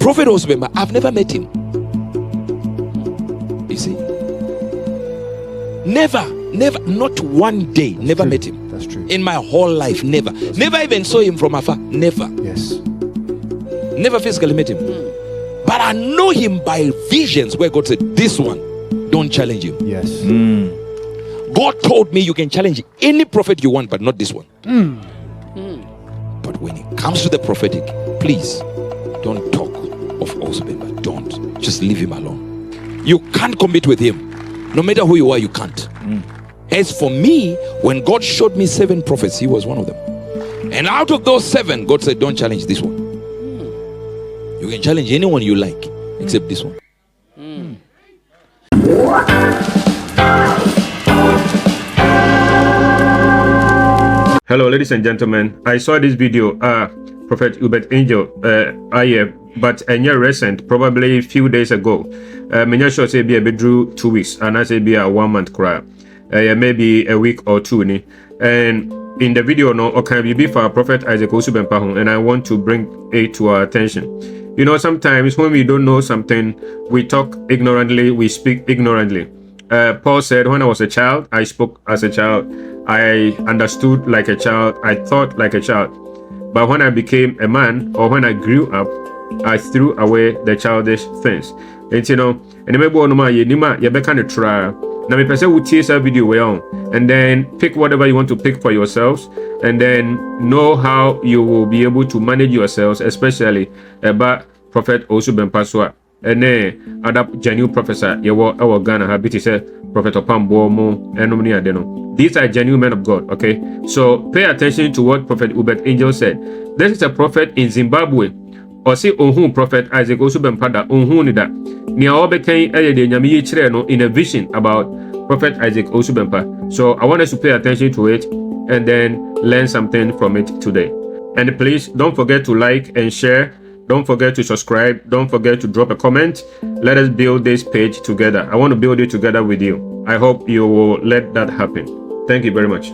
Prophet Owusu Bempah, I've never met him. You see? Never, not one day, never met him. That's true. In my whole life, never. Never even saw him from afar. Never. Yes. Never physically met him. But I know him by visions where God said, this one, don't challenge him. Yes. God told me you can challenge any prophet you want, but not this one. But when it comes to the prophetic, please don't talk of Owusu Bempah. Don't. Just leave him alone. You can't compete with him. No matter who you are, you can't. As for me, when God showed me 7 prophets, he was one of them. And out of those 7, God said, don't challenge this one. You can challenge anyone you like, except this one. Hello, ladies and gentlemen. I saw this video, Prophet Uebert Angel, but a year recent, probably a few days ago. Many sure say be a drew 2 weeks, and I say be a 1 month cry. Maybe a week or two. And in the video, no, okay, be for Prophet Isaac Owusu Bempah, and I want to bring it to our attention. You know, sometimes when we don't know something, we talk ignorantly, we speak ignorantly. Paul said, when I was a child, I spoke as a child. I understood like a child. I thought like a child. But when I became a man, or when I grew up, I threw away the childish things. And you know, and maybe one of my yenima, you better try. Now, me person will tease a video well, and then pick whatever you want to pick for yourselves, and then know how you will be able to manage yourselves, especially about Prophet Owusu Bempah. And then other genuine professor, our Ghana, habit is Prophet Opambomo, and Nomini Adeno. These are genuine men of God, okay? So pay attention to what Prophet Uebert Angel said. This is a prophet in Zimbabwe. Or say, Prophet Isaac Owusu Bempah, Nida. Nia Obekay de Nyami Chireno in a vision about Prophet Isaac Owusu Bempah. So I want us to pay attention to it and then learn something from it today. And please don't forget to like and share. Don't forget to subscribe. Don't forget to drop a comment. Let us build this page together. I want to build it together with you. I hope you will let that happen. Thank you very much.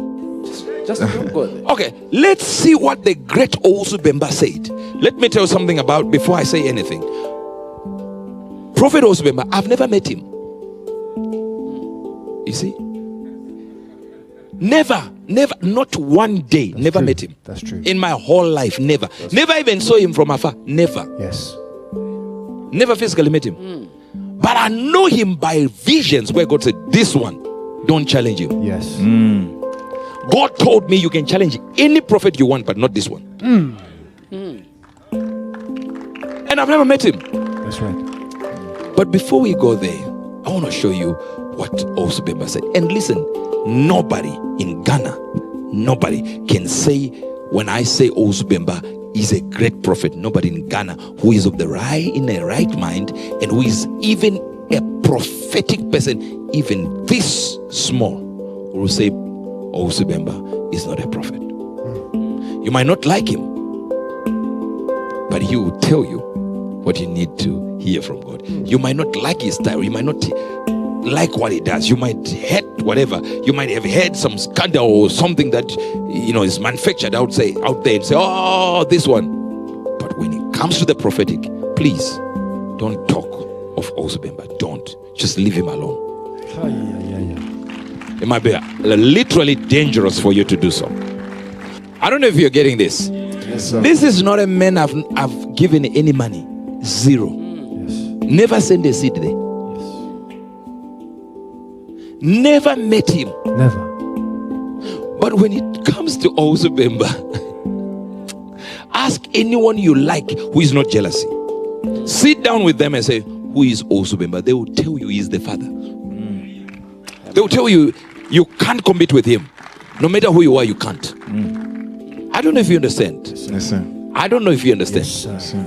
Just okay, let's see what the great Owusu Bempah said. Let me tell you something about before I say anything. Prophet Owusu Bempah, I've never met him. You see? Never, not one day, That's never true. met him. That's true. In my whole life, never. Never even saw him from afar. Never. Yes. Never physically met him. But I know him by visions where God said, this one, don't challenge him. Yes. God told me you can challenge any prophet you want, but not this one. And I've never met him. That's right. But before we go there, I want to show you what Owusu Bempah said. And listen, nobody in Ghana, nobody can say, when I say Owusu Bempah is a great prophet, nobody in Ghana who is of the right, in a right mind, and who is even a prophetic person, even this small, will say Owusu Bempah is not a prophet. You might not like him, but he will tell you what you need to hear from God. You might not like his style. You might not like what he does. You might hate whatever. You might have heard some scandal or something that, you know, is manufactured out there and say, oh, this one. But when it comes to the prophetic, please don't talk of Owusu Bempah. Don't. Just leave him alone. It might be literally dangerous for you to do so. I don't know if you're getting this. Yes, sir. This is not a man I've given any money. Zero. Yes. Never sent a seed there. Never met him. Never. But when it comes to Owusu Bempah, ask anyone you like who is not jealousy. Sit down with them and say, who is Owusu Bempah? They will tell you he is the father. They will tell you, you can't compete with him. No matter who you are, you can't. I don't know if you understand. Yes, sir. I don't know if you understand. Yes, sir.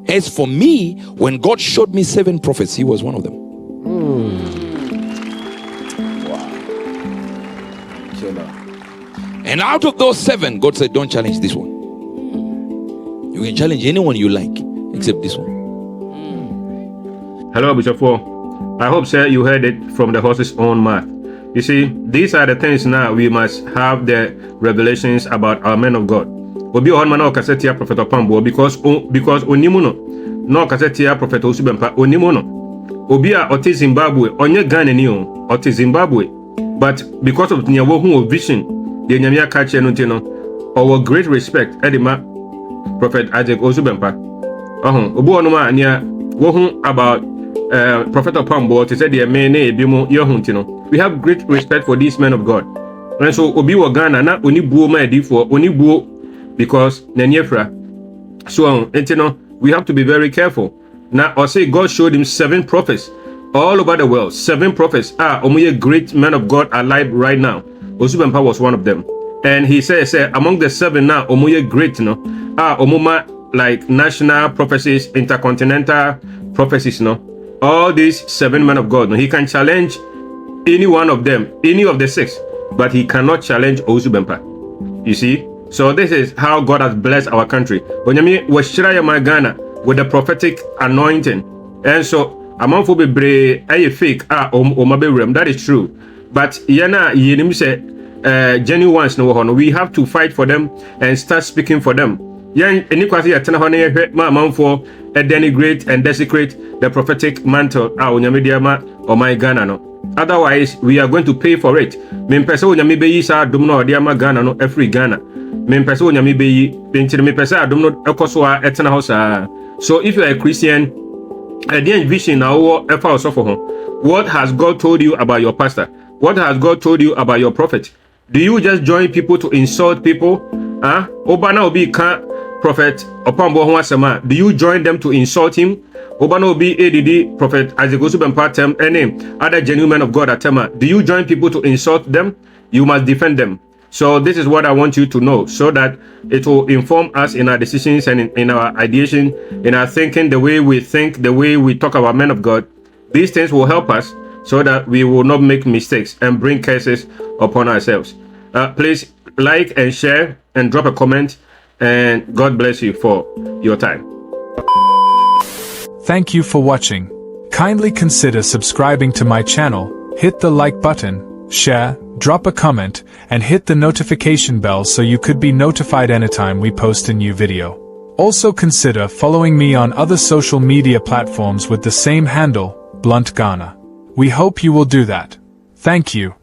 As for me, when God showed me 7 prophets, he was one of them. And out of those 7, God said, don't challenge this one. You can challenge anyone you like, except this one. Hello, Bishop 4. I hope, sir, you heard it from the horse's own mouth. You see, these are the things now we must have the revelations about our men of God. Obi on man o kaseti Prophet Opambo because onimuno no kasetia Prophet Owusu Bempah onimo no obi a ote Zimbabwe onye Ghana ni o ote Zimbabwe but because of nya wo hu vision de nyame aka che no ntino our great respect edema Prophet Isaac Owusu Bempah obi ono ma nia wo hu about Prophet Opambo to say the men e bi mu ye hu ntino we have great respect for this man of God and so obi wo Ghana na oni buo ma edifo oni buo because na niefra so ntino we have to be very careful. Now, I say God showed him 7 prophets all over the world. 7 prophets are omuye great men of God alive right now. Owusu Bempah was one of them. And he says among the 7 now, omuye great, omuma like national prophecies, intercontinental prophecies, all these 7 men of God. He can challenge any one of them, any of the 6, but he cannot challenge Owusu Bempah. You see? So this is how God has blessed our country. Onyame washira my Ghana with the prophetic anointing. And so among for be fake that is true. But yana yenim say genuine ones no we have to fight for them and start speaking for them. Yan any kwasi atena ho na ma among for denigrate and desecrate the prophetic mantle onyame diama or my Ghana no. Otherwise we are going to pay for it. Me pese onyame be yi sa dum no diama Ghana no every Ghana. Me pese onyame be yi pentire me pese adum no ekoso a etena ho sa. So if you are a Christian, the vision now what has God told you about your pastor? What has God told you about your prophet? Do you just join people to insult people? Obana obi kan Prophet Opambo ho asema. Do you join them to insult him? Obana obi ADD Prophet Isaac Owusu Bempah term any other genuine men of God atema. Do you join people to insult them? You must defend them. So this is what I want you to know so that it will inform us in our decisions and in our ideation, in our thinking, the way we think, the way we talk about men of God. These things will help us so that we will not make mistakes and bring curses upon ourselves. Please like and share and drop a comment, and God bless you for your time. Thank you for watching. Kindly consider subscribing to my channel, hit the like button, share, drop a comment, and hit the notification bell so you could be notified anytime we post a new video. Also consider following me on other social media platforms with the same handle, BluntGhana. We hope you will do that. Thank you.